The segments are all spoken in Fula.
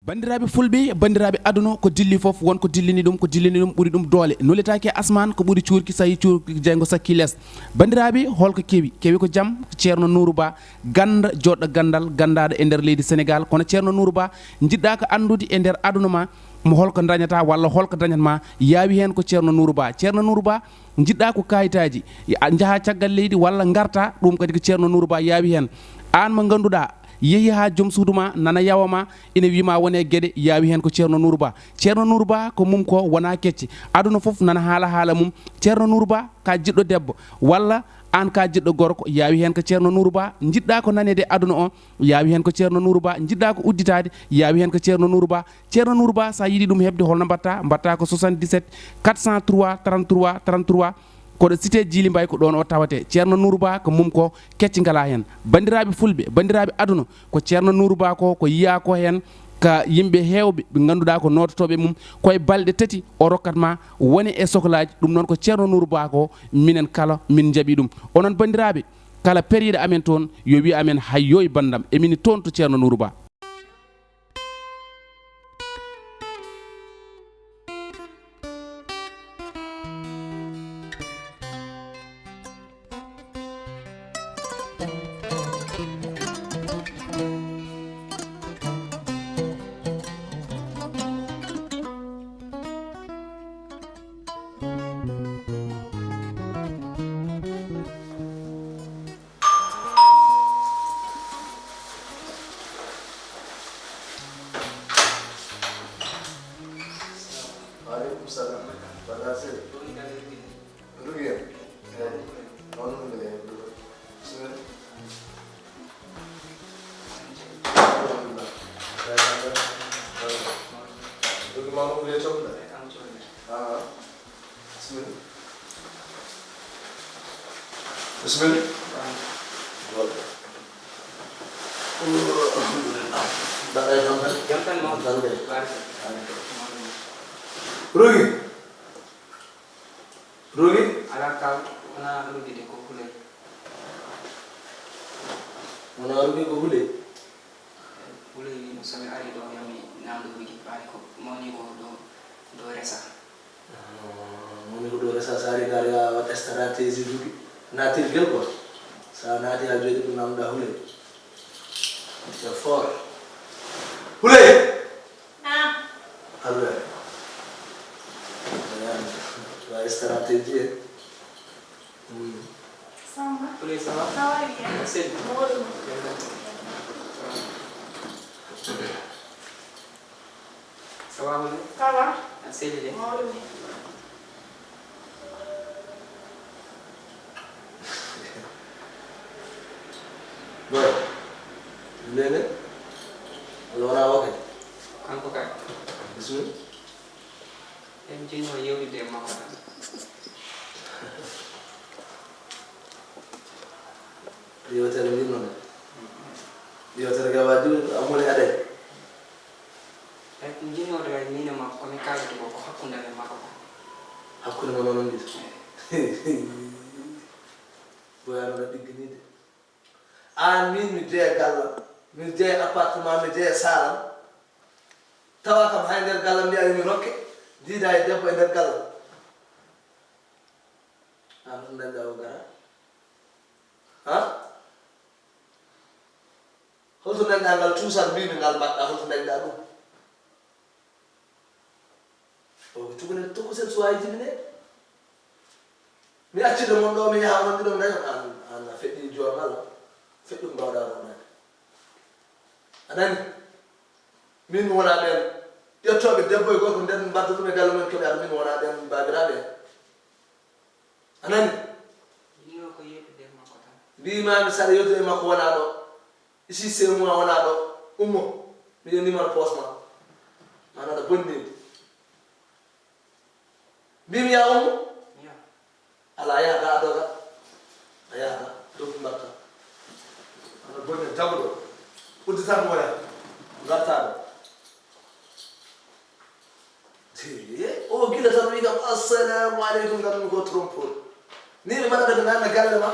bandiraɓe fulɓe bandiraɓe aduna ko dilli foof wonko dillini ɗum ɓuuri ɗum doole nolletaki asman ko ɓuuri cuurki so yi cuurki jeygo sakki less bandiraɓe holko kewi ko jaam ceerno Nourou Ba ganda joɗɗo gandal gandaɗo e nder leydi Sénégal kono ceerno Nourou Ba jiɗɗa ko andude e nder aduna ma mo holko dañata walla holko dañatma yaawi hen ko ceerno Nourou Ba jiɗɗa ko kayitaji jaaha caggal leydi walla garta ɗum kadi ko ceerno Nourou Ba yaawi hen an mo ganduɗa yeehi ha joom suudu ma nana yawama ina wima wone gueɗe yaawi hen ko ceerno Nourou Ba ko mum ko wona kecce aduna foof nana haala mum ceerno Nourou Ba ka jiɗɗo debbo walla an ka jiɗɗo gorko yaawi hen ko ceerno Nourou Ba jiɗɗa ko nanede aduna o yaawi hen ko ceerno Nourou Ba jiɗɗa ko udditade yaawi hen ko ceerno Nourou Ba sa yiiɗi ɗum hebde holno mbatta ko 77 403 33 33 koɗo cité Djily Mbaye ko ɗon o tawate ceerno Nourou Ba ko mum ko kecci ngala hen bandiraɓe fulɓe bandiraɓe aduna ko ceerno Nourou Ba ko yiya ko hen ka yimɓe hewɓe ɓe ganduɗa ko nototoɓe mum koye balɗe tati o rokkatma woni e sohlaji ɗum noon ko ceerno Nourou Ba ko minen kala min jaaɓi ɗum onon bandiraɓe kala periɗo amen toon yo wi amen hayyo e bandam emini toon to ceerno Nourou Ba. Rogi ala kaw ona rogi de ko hule ona rogi ko hule no sami ari do yami namdo rogi bari ko moni ko do resa moni ko do resa sari garga wat stratégie rogi natil gel ko sa nati a jodi ko namda hule c'est fort hule allo la stratégie. Ça va? Ça va? Ça va bien. C'est bon. Ça va, Amadou? Ça va. C'est bien. Bon. Lene? Alors, on a ok. Quand on a? Bisous. Engineer you with them. Yo tell me no. Yo tell ga waju amule ade. Engineer ga ni na ma ko mi ka to ko hakunda le ma ko. Hakuna ma non dis. Boya no digni de. An min mi je galla. Mi je appartement mi je salam. Tawa kam hander galla mi ay mi rokke. Dida e debbo e nder galla an ɗum dañɗa o gara ha holto dañɗa ngal tuusal mbimi ngal mbaɗɗa holto dañɗa ɗum o cukalel tokosel suwayi jibine mi accide mon ɗo mi yaha wonde ɗum dañon an a feɗɗi jornal feɗɗum mbawɗa ronade anani min mi wona ɓen ƴettoɓe debbo e gorko nden mbadda ɗum e galle men keɓe aɗa min wona ɗen babiraɓe anani mbimami saɗa yewtude makko wona ɗo ici c'est moi wona ɗo ummo miɗo numéro poste ma mana aɗa bonnide mbimi ya ummo ala a yahata adoga a yahata ɗum mbatta aɗa bonni jaɓuɗo udditako waya garta ɗo o gila tan wi kam assalamu aleykum kam ko trompol ni ɓe mbaɗa ɓe nanna galle ma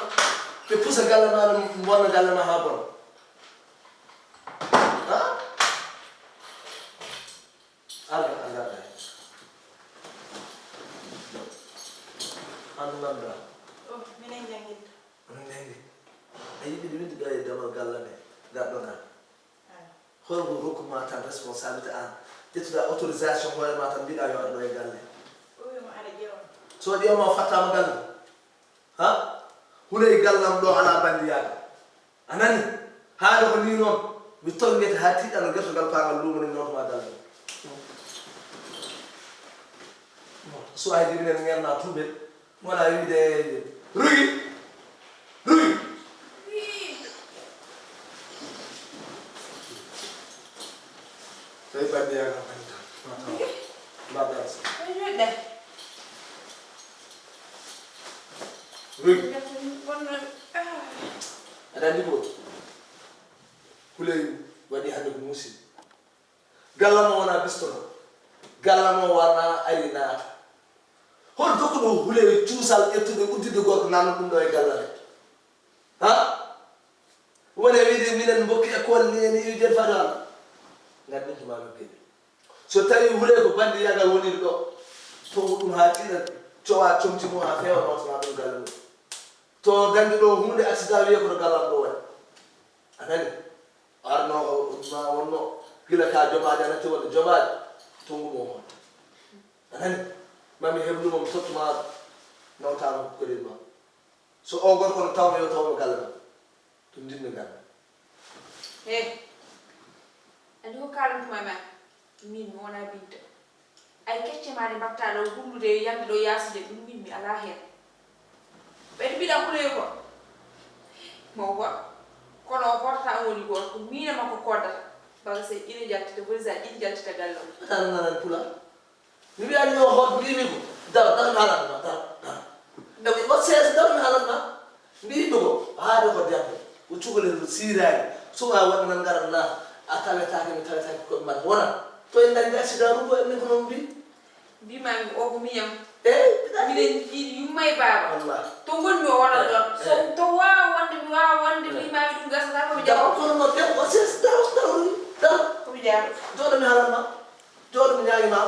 ɓe pusa galle ma ɗum bonna galle ma ha bon Anda. Anda. Oh, minen jangit. Nengi. Ayi bi di gaay dama galane. Da dona. Holgo rokku ma tan responsabilité an. Tettuda autorisation hoore ma tan bida yo ardo e galle. Oui, ma ala jeewa. So di ma fatama galle. Ha? Hulay gallam do ala bandiyaga. Anani? Haala ko ni non. Mi tongete hati dal gertogal paangal lumo ni non ma galle. So ay di nen ngerna tube. Wala yide rugi. Saya bandiyaga banda. Mbada. Ay, de. Rugi. Ah. Ada ndi ko kulay wadi hande ko musi gallamo wana bistono gallamo wana arina hol dokko do hulay ciusal ettude uddide gorko nanu dum do e gallale ha wona wiide minen mbokki école ni en ujel fadal ngaddi to maga kedi so tawi hulay ko bandi yagal woni do to dum ha tira cowa comtimo ha fewa non so dum gallale to dandi do hunde accident wiye ko galam do woni anani arno ma wonno gila ka jobaade na to jobaade to ngumo hon anani mami heblu mom totuma nawta ko de ma so o gor ko tawme yo tawme galam to ndinne gal andi ko kalam tuma ma min mona binte ay kecce maade batta do hundude yande do yasde dum min mi ala hen be bida kule ko mo ko kono porta woni go ko mina mako kodata baga se ine jatte to bolza ine jatte gallo tan nan pula ni bi ani yo hot bi mi ko da halan ma da ko ses da halan ma bi do ha do ko dembe o cugole sirai so ga won nan garanna atawe taake mi tawe taake ko man wona to en dandi accident rugo en ko non bi ma o ko miyam minen yummay baba wallahi to gonmi o wona don so to wande mi ma dum gasa ko jaw ko no dem ko ses da ko mi jaar jodo mi halan ma jodo mi nyaagi ma